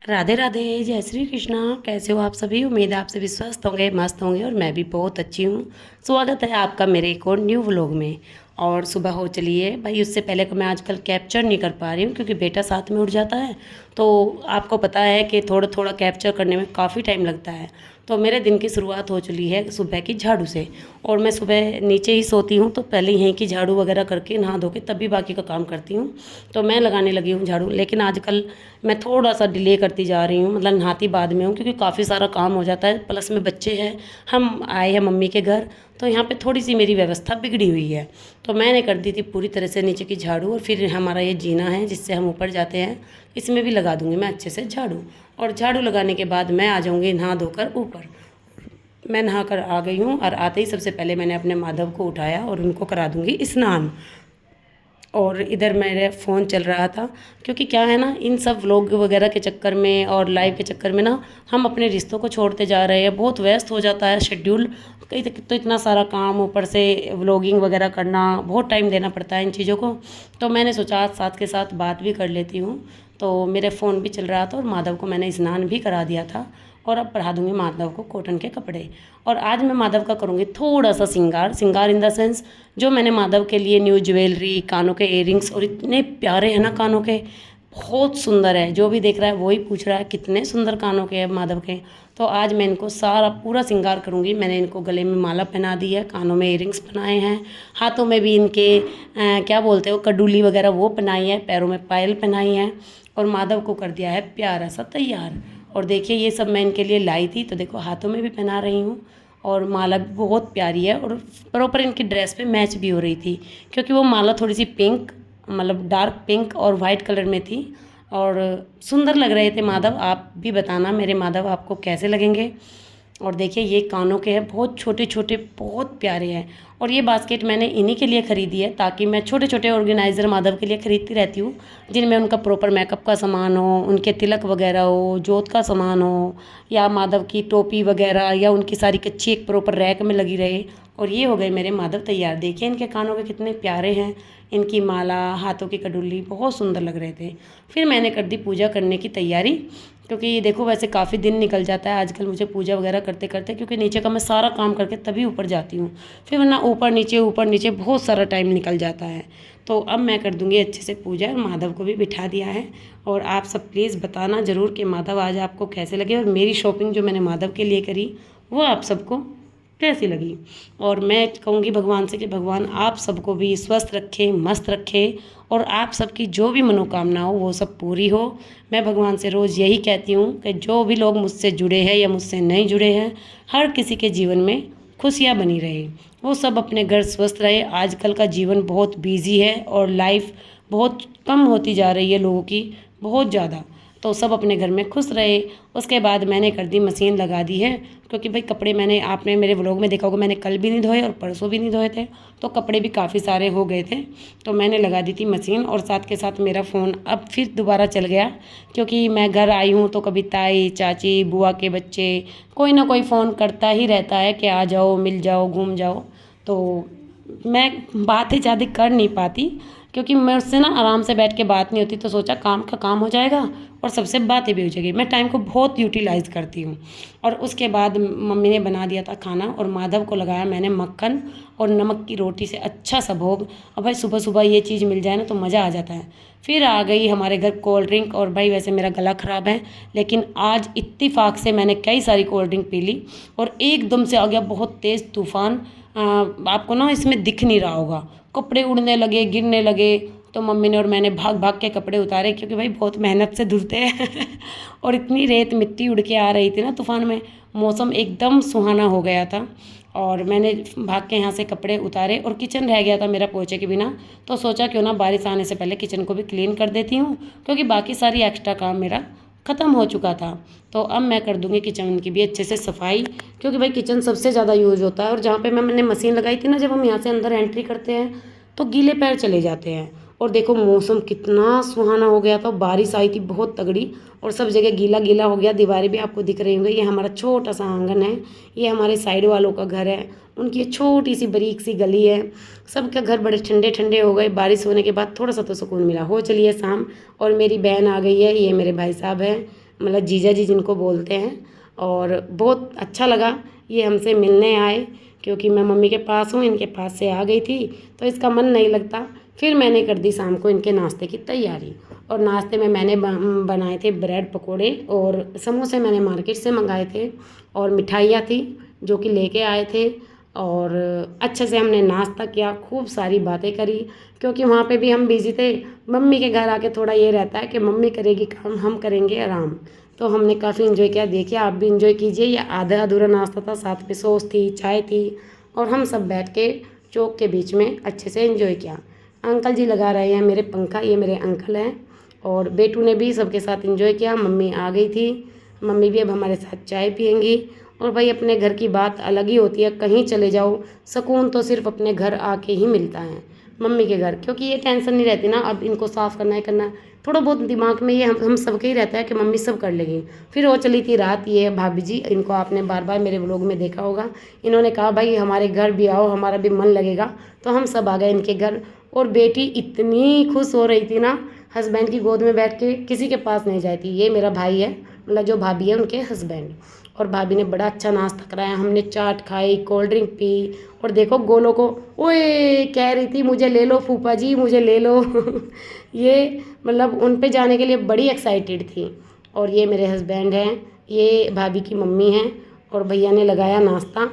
राधे राधे, जय श्री कृष्णा। कैसे हो आप सभी? उम्मीद है आप सभी स्वस्थ होंगे, मस्त होंगे और मैं भी बहुत अच्छी हूँ। स्वागत है आपका मेरे एक और न्यू व्लॉग में। और सुबह हो चली है भाई, उससे पहले को मैं आजकल कैप्चर नहीं कर पा रही हूँ क्योंकि बेटा साथ में उठ जाता है। तो आपको पता है कि थोड़ा थोड़ा कैप्चर करने में काफ़ी टाइम लगता है। तो मेरे दिन की शुरुआत हो चली है सुबह की झाड़ू से। और मैं सुबह नीचे ही सोती हूँ तो पहले यहीं की झाड़ू वगैरह करके नहा धो के तभी बाकी का काम करती हूँ। तो मैं लगाने लगी हूँ झाड़ू, लेकिन आजकल मैं थोड़ा सा डिले करती जा रही हूँ, मतलब नहाती बाद में हूँ क्योंकि काफ़ी सारा काम हो जाता है, प्लस में बच्चे हैं। हम आए हैं मम्मी के घर, तो यहाँ पे थोड़ी सी मेरी व्यवस्था बिगड़ी हुई है। तो मैंने कर दी थी पूरी तरह से नीचे की झाड़ू, और फिर हमारा ये जीना है जिससे हम ऊपर जाते हैं, इसमें भी लगा दूँगी मैं अच्छे से झाड़ू। और झाड़ू लगाने के बाद मैं आ जाऊँगी नहा धोकर ऊपर। मैं नहा कर आ गई हूँ और आते ही सबसे पहले मैंने अपने माधव को उठाया और उनको करा दूँगी स्नान। और इधर मेरा फ़ोन चल रहा था क्योंकि क्या है ना, इन सब व्लॉग वगैरह के चक्कर में और लाइव के चक्कर में ना हम अपने रिश्तों को छोड़ते जा रहे हैं। बहुत व्यस्त हो जाता है शेड्यूल, कई तो इतना सारा काम, ऊपर से व्लॉगिंग वगैरह करना, बहुत टाइम देना पड़ता है इन चीज़ों को। तो मैंने सोचा आज साथ के साथ बात भी कर लेती हूँ। तो मेरे फ़ोन भी चल रहा था और माधव को मैंने स्नान भी करा दिया था। और अब पढ़ा दूँगी माधव को कॉटन के कपड़े। और आज मैं माधव का करूँगी थोड़ा सा सिंगार, सिंगार इन द सेंस जो मैंने माधव के लिए न्यू ज्वेलरी, कानों के इयररिंग्स, और इतने प्यारे हैं ना कानों के, बहुत सुंदर है। जो भी देख रहा है वही पूछ रहा है कितने सुंदर कानों के हैं माधव के। तो आज मैं इनको सारा पूरा सिंगार करूँगी। मैंने इनको गले में माला पहना दी है, कानों में इयररिंग्स पहनाए हैं, हाथों में भी इनके क्या बोलते हो कडूली वगैरह वो पहनाई है, पैरों में पायल पहनाई है, और माधव को कर दिया है प्यारा सा तैयार। और देखिए ये सब मैं इनके लिए लाई थी, तो देखो हाथों में भी पहना रही हूँ। और माला भी बहुत प्यारी है और प्रॉपर इनकी ड्रेस पे मैच भी हो रही थी, क्योंकि वो माला थोड़ी सी पिंक, मतलब डार्क पिंक और वाइट कलर में थी। और सुंदर लग रहे थे माधव। आप भी बताना मेरे माधव आपको कैसे लगेंगे। और देखिए ये कानों के हैं, बहुत छोटे छोटे, बहुत प्यारे हैं। और ये बास्केट मैंने इन्हीं के लिए ख़रीदी है, ताकि मैं छोटे छोटे ऑर्गेनाइज़र माधव के लिए ख़रीदती रहती हूँ, जिनमें उनका प्रॉपर मेकअप का सामान हो, उनके तिलक वगैरह हो, जोत का सामान हो, या माधव की टोपी वगैरह, या उनकी सारी कच्ची एक प्रॉपर रैक में लगी रहे। और ये हो गए मेरे माधव तैयार। देखिए इनके कानों के कितने प्यारे हैं, इनकी माला, हाथों की कडुल्ली बहुत सुंदर लग रहे थे। फिर मैंने कर दी पूजा करने की तैयारी, क्योंकि ये देखो वैसे काफ़ी दिन निकल जाता है आजकल मुझे पूजा वगैरह करते करते, क्योंकि नीचे का मैं सारा काम करके तभी ऊपर जाती हूँ। फिर वरना ऊपर नीचे बहुत सारा टाइम निकल जाता है। तो अब मैं कर दूँगी अच्छे से पूजा, और माधव को भी बिठा दिया है। और आप सब प्लीज़ बताना ज़रूर कि माधव आज आपको कैसे लगे, और मेरी शॉपिंग जो मैंने माधव के लिए करी वो आप सबको कैसी लगी। और मैं कहूँगी भगवान से कि भगवान आप सबको भी स्वस्थ रखे, मस्त रखे, और आप सबकी जो भी मनोकामना हो वो सब पूरी हो। मैं भगवान से रोज़ यही कहती हूँ कि जो भी लोग मुझसे जुड़े हैं या मुझसे नहीं जुड़े हैं, हर किसी के जीवन में खुशियाँ बनी रहे, वो सब अपने घर स्वस्थ रहे। आजकल का जीवन बहुत बिजी है और लाइफ बहुत कम होती जा रही है लोगों की, बहुत ज़्यादा। तो सब अपने घर में खुश रहे। उसके बाद मैंने कर दी मशीन लगा दी है, क्योंकि भाई कपड़े मैंने, आपने मेरे व्लॉग में देखा होगा, मैंने कल भी नहीं धोए और परसों भी नहीं धोए थे, तो कपड़े भी काफ़ी सारे हो गए थे। तो मैंने लगा दी थी मशीन, और साथ के साथ मेरा फ़ोन अब फिर दोबारा चल गया, क्योंकि मैं घर आई हूँ तो कभी ताई चाची बुआ के बच्चे कोई ना कोई फ़ोन करता ही रहता है कि आ जाओ, मिल जाओ, घूम जाओ। तो मैं बातें ज़्यादा कर नहीं पाती, क्योंकि मैं उससे ना आराम से बैठ के बात नहीं होती, तो सोचा काम का काम हो जाएगा और सबसे बातें भी हो जाएगी। मैं टाइम को बहुत यूटिलाइज़ करती हूँ। और उसके बाद मम्मी ने बना दिया था खाना, और माधव को लगाया मैंने मक्खन और नमक की रोटी से अच्छा सा भोग। और भाई सुबह सुबह ये चीज़ मिल जाए ना तो मज़ा आ जाता है। फिर आ गई हमारे घर कोल्ड ड्रिंक, और भाई वैसे मेरा गला ख़राब है, लेकिन आज इत्तेफाक से मैंने कई सारी कोल्ड ड्रिंक पी ली, और एकदम से आ गया बहुत तेज़ तूफ़ान। आपको ना इसमें दिख नहीं रहा होगा, कपड़े उड़ने लगे, गिरने लगे। तो मम्मी ने और मैंने भाग भाग के कपड़े उतारे, क्योंकि भाई बहुत मेहनत से धुलते हैं और इतनी रेत मिट्टी उड़ के आ रही थी ना तूफ़ान में, मौसम एकदम सुहाना हो गया था। और मैंने भाग के यहाँ से कपड़े उतारे, और किचन रह गया था मेरा पोछे के बिना, तो सोचा क्यों ना बारिश आने से पहले किचन को भी क्लीन कर देती हूँ, क्योंकि बाकी सारी एक्स्ट्रा काम मेरा ख़त्म हो चुका था। तो अब मैं कर दूँगी किचन की भी अच्छे से सफाई, क्योंकि भाई किचन सबसे ज़्यादा यूज़ होता है। और जहाँ पे मैंने मशीन लगाई थी ना, जब हम यहाँ से अंदर एंट्री करते हैं तो गीले पैर चले जाते हैं। और देखो मौसम कितना सुहाना हो गया था, बारिश आई थी बहुत तगड़ी, और सब जगह गीला गीला हो गया। दीवारें भी आपको दिख रही होंगी। ये हमारा छोटा सा आंगन है, ये हमारे साइड वालों का घर है, उनकी छोटी सी बारीक सी गली है। सबके घर बड़े ठंडे ठंडे हो गए बारिश होने के बाद, थोड़ा सा तो सुकून मिला। हो चलिए शाम, और मेरी बहन आ गई है, ये मेरे भाई साहब हैं, मतलब जीजा जी जिनको बोलते हैं। और बहुत अच्छा लगा, ये हमसे मिलने आए क्योंकि मैं मम्मी के पास हूँ, इनके पास से आ गई थी तो इसका मन नहीं लगता। फिर मैंने कर दी शाम को इनके नाश्ते की तैयारी। और नाश्ते में मैंने बनाए थे ब्रेड पकोड़े और समोसे मैंने मार्केट से मंगाए थे, और मिठाइयाँ थी जो कि लेके आए थे। और अच्छे से हमने नाश्ता किया, खूब सारी बातें करी क्योंकि वहाँ पे भी हम बिजी थे। मम्मी के घर आके थोड़ा ये रहता है कि मम्मी करेगी काम, हम करेंगे आराम। तो हमने काफ़ी इन्जॉय किया। देखिए आप भी इन्जॉय कीजिए। ये आधा अधूरा नाश्ता था, साथ में सॉस थी, चाय थी, और हम सब बैठ के चौक के बीच में अच्छे से इन्जॉय किया। अंकल जी लगा रहे हैं मेरे पंखा, ये मेरे अंकल हैं। और बेटू ने भी सबके साथ इन्जॉय किया। मम्मी आ गई थी, मम्मी भी अब हमारे साथ चाय पियेंगी। और भाई अपने घर की बात अलग ही होती है, कहीं चले जाओ सुकून तो सिर्फ अपने घर आके ही मिलता है, मम्मी के घर। क्योंकि ये टेंशन नहीं रहती ना, अब इनको साफ़ करना है करना है, थोड़ा बहुत दिमाग में ये हम सबके ही रहता है कि मम्मी सब कर लेगी। फिर वो चली थी रात, ये भाभी जी, इनको आपने बार बार मेरे व्लॉग में देखा होगा, इन्होंने कहा भाई हमारे घर भी आओ, हमारा भी मन लगेगा। तो हम सब आ गए इनके घर। और बेटी इतनी खुश हो रही थी ना, हस्बैंड की गोद में बैठ के किसी के पास नहीं जाती। ये मेरा भाई है, मतलब जो भाभी है उनके हस्बैंड। और भाभी ने बड़ा अच्छा नाश्ता कराया, हमने चाट खाई, कोल्ड ड्रिंक पी। और देखो गोलों को, ओए कह रही थी मुझे ले लो फूफा जी, मुझे ले लो ये मतलब उन पे जाने के लिए बड़ी एक्साइटेड थी। और ये मेरे हस्बैंड हैं, ये भाभी की मम्मी हैं। और भैया ने लगाया नाश्ता।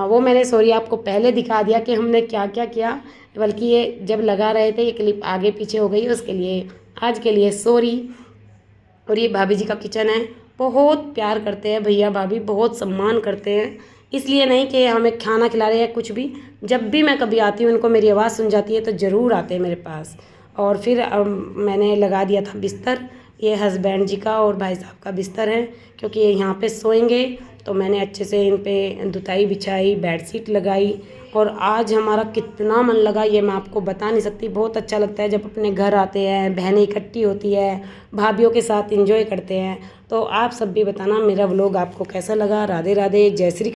वो मैंने सॉरी आपको पहले दिखा दिया कि हमने क्या क्या किया, बल्कि ये जब लगा रहे थे ये क्लिप आगे पीछे हो गई, उसके लिए आज के लिए सॉरी। और ये भाभी जी का किचन है, बहुत प्यार करते हैं भैया भाभी, बहुत सम्मान करते हैं। इसलिए नहीं कि हमें खाना खिला रहे हैं कुछ भी, जब भी मैं कभी आती हूँ इनको मेरी आवाज़ सुन जाती है तो ज़रूर आते हैं मेरे पास। और फिर मैंने लगा दिया था बिस्तर, ये हस्बैंड जी का और भाई साहब का बिस्तर है क्योंकि ये यहाँ पे सोएंगे। तो मैंने अच्छे से इन पे दुताई बिछाई, बेडशीट लगाई। और आज हमारा कितना मन लगा ये मैं आपको बता नहीं सकती। बहुत अच्छा लगता है जब अपने घर आते हैं, बहनें इकट्ठी होती है, भाभीयों के साथ एंजॉय करते हैं। तो आप सब भी बताना मेरा व्लॉग आपको कैसा लगा। राधे राधे, जय श्री